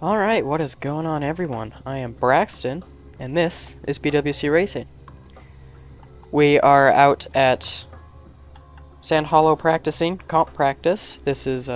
Alright, what is going on, everyone? I am Braxton, and this is BWC Racing. We are out at Sand Hollow practicing, comp practice. This is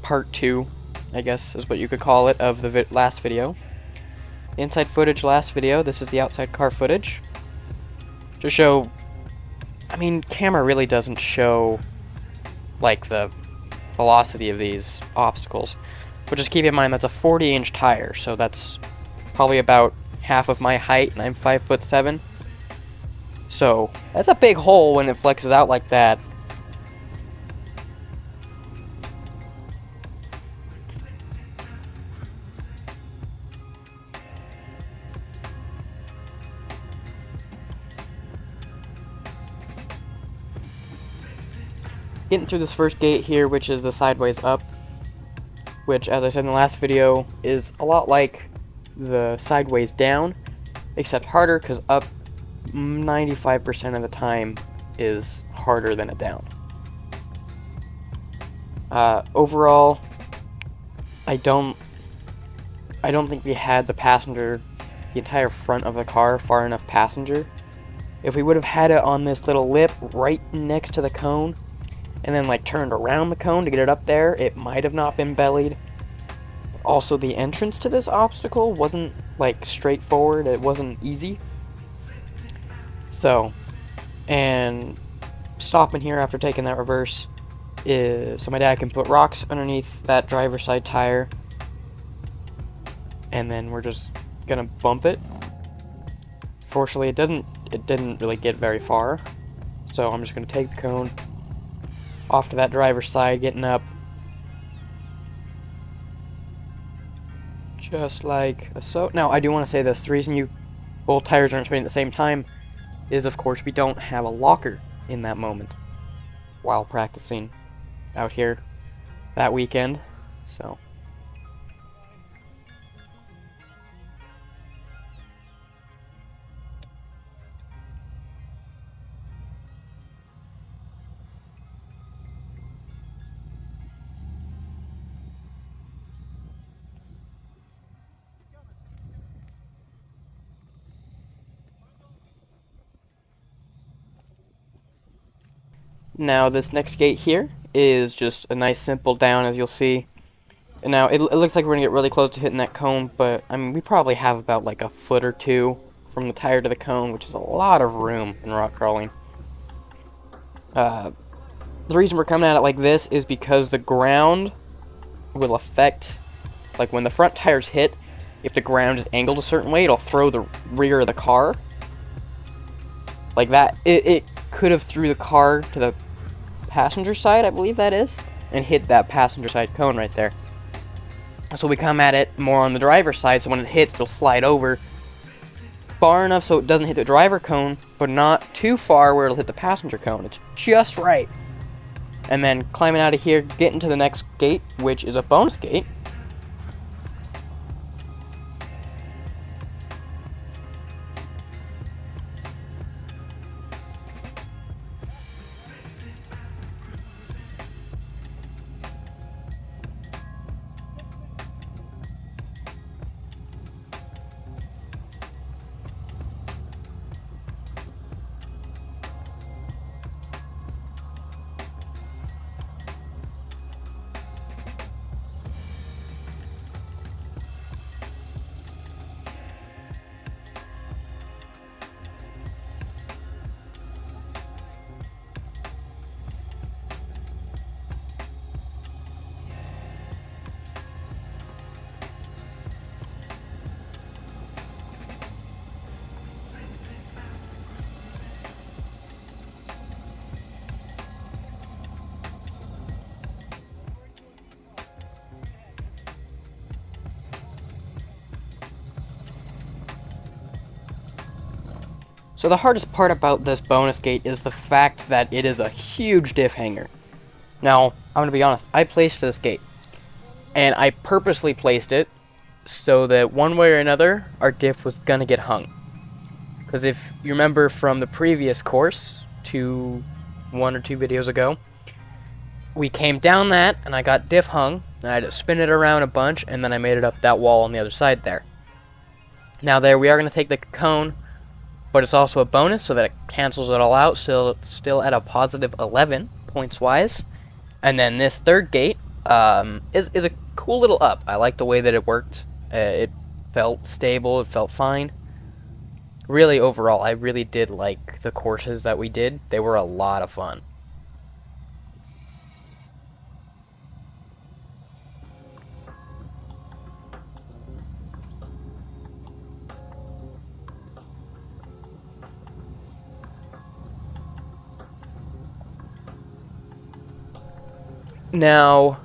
part 2, I guess is what you could call it, of the last video. Inside footage last video, this is the outside car footage. To show, I mean, camera really doesn't show, like, the velocity of these obstacles. But just keep in mind that's a 40-inch tire, so that's probably about half of my height, and I'm 5'7". So that's a big hole when it flexes out like that. Getting through this first gate here, which is the sideways up, which, as I said in the last video, is a lot like the sideways down, except harder, because up 95% of the time is harder than a down. Overall, I don't think we had the entire front of the car far enough passenger. If we would have had it on this little lip right next to the cone, and then like turned around the cone to get it up there, it might have not been bellied. Also, the entrance to this obstacle wasn't like straightforward, it wasn't easy. So, and stopping here after taking that reverse is so my dad can put rocks underneath that driver's side tire, and then we're just gonna bump it. Fortunately, it didn't really get very far, so I'm just gonna take the cone off to that driver's side, getting up just like so. Now, I do want to say this: the reason both tires aren't spinning at the same time is, of course, we don't have a locker in that moment while practicing out here that weekend. So now this next gate here is just a nice simple down, as you'll see. And now it looks like we're gonna get really close to hitting that cone, but I mean, we probably have about like a foot or two from the tire to the cone, which is a lot of room in rock crawling. The reason we're coming at it like this is because the ground will affect, like when the front tires hit, if the ground is angled a certain way, it'll throw the rear of the car. Like that, it could have threw the car to the passenger side, I believe that is, and hit that passenger side cone right there. So we come at it more on the driver's side, so when it hits, it'll slide over far enough so it doesn't hit the driver cone, but not too far where it'll hit the passenger cone. It's just right. And then climbing out of here, getting to the next gate, which is a bonus gate. So the hardest part about this bonus gate is the fact that it is a huge diff hanger. Now, I'm going to be honest, I placed this gate, and I purposely placed it so that one way or another, our diff was going to get hung. Because if you remember from the previous course, one or two videos ago, we came down that, and I got diff hung, and I had to spin it around a bunch, and then I made it up that wall on the other side there. Now there we are going to take the cone, but it's also a bonus, so that it cancels it all out, still at a positive 11, points-wise. And then this third gate is a cool little up. I like the way that it worked. It felt stable, it felt fine. Really, overall, I really did like the courses that we did. They were a lot of fun. Now,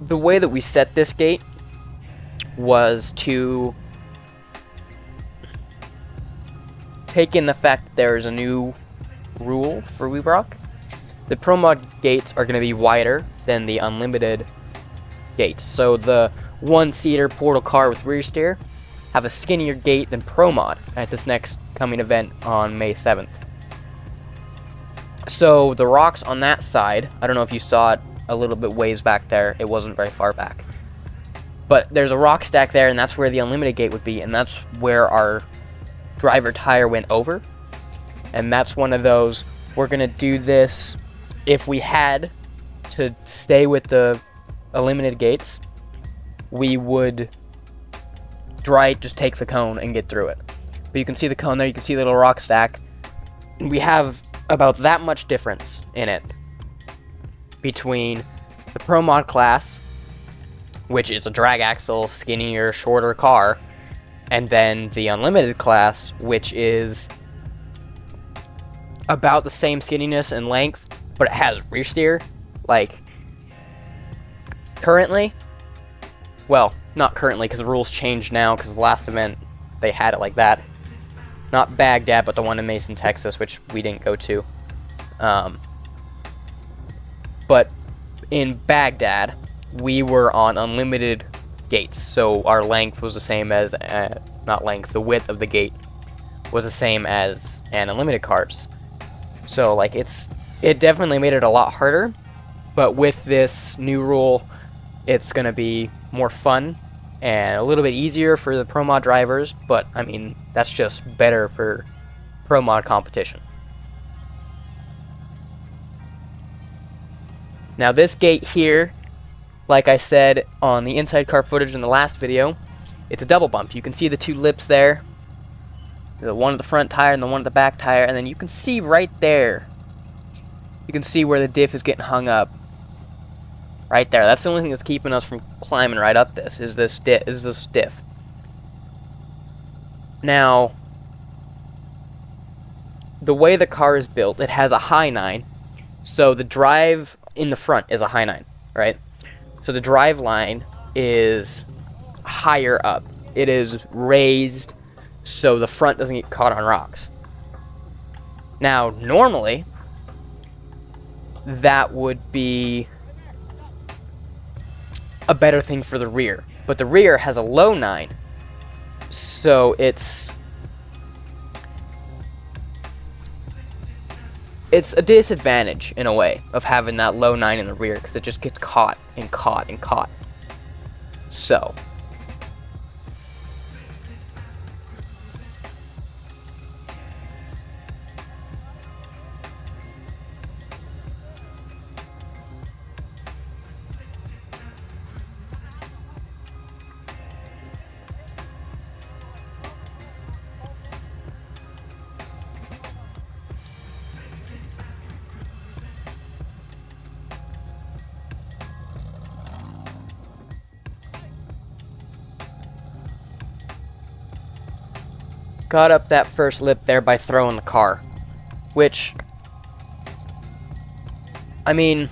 the way that we set this gate was to take in the fact that there is a new rule for WeBrock. The Pro Mod gates are going to be wider than the Unlimited gates. So the one-seater portal car with rear steer have a skinnier gate than Pro Mod at this next coming event on May 7th. So the rocks on that side, I don't know if you saw it a little bit ways back there, it wasn't very far back. But there's a rock stack there, and that's where the Unlimited gate would be, and that's where our driver tire went over. And that's one of those, we're going to do this if we had to stay with the Unlimited gates, we would just take the cone and get through it. But you can see the cone there, you can see the little rock stack. We have about that much difference in it between the Pro Mod class, which is a drag axle, skinnier, shorter car, and then the Unlimited class, which is about the same skinniness and length, but it has rear steer. Like, currently, well, not currently, because the rules changed now, because the last event, they had it like that. Not Baghdad, but the one in Mason, Texas, which we didn't go to. But in Baghdad, we were on Unlimited gates, so our length was the same as, the width of the gate was the same as an Unlimited cars. So, like, it definitely made it a lot harder, but with this new rule, it's going to be more fun and a little bit easier for the Pro Mod drivers, but, I mean, that's just better for Pro Mod competition. Now, this gate here, like I said on the inside car footage in the last video, it's a double bump. You can see the two lips there, the one at the front tire and the one at the back tire, and then you can see right there, you can see where the diff is getting hung up. Right there. That's the only thing that's keeping us from climbing right up this, is this diff. Now, the way the car is built, it has a high 9, so the drive in the front is a high 9, right? So the drive line is higher up. It is raised so the front doesn't get caught on rocks. Now, normally, that would be a better thing for the rear, but the rear has a low 9, so it's a disadvantage in a way of having that low 9 in the rear, because it just gets caught and caught and caught. So got up that first lip there by throwing the car, which, I mean,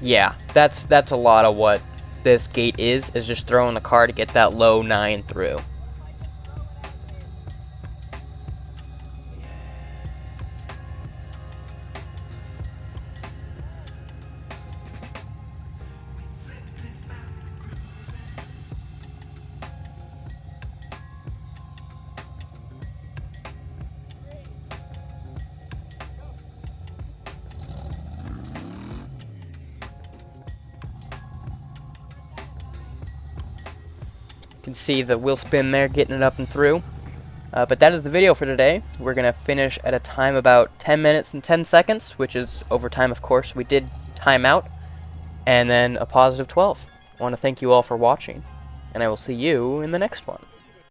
yeah, that's a lot of what this gate is just throwing the car to get that low 9 through. You can see the wheel spin there, getting it up and through. But that is the video for today. We're going to finish at a time about 10 minutes and 10 seconds, which is overtime, of course. We did time out, and then a positive 12. I want to thank you all for watching, and I will see you in the next one.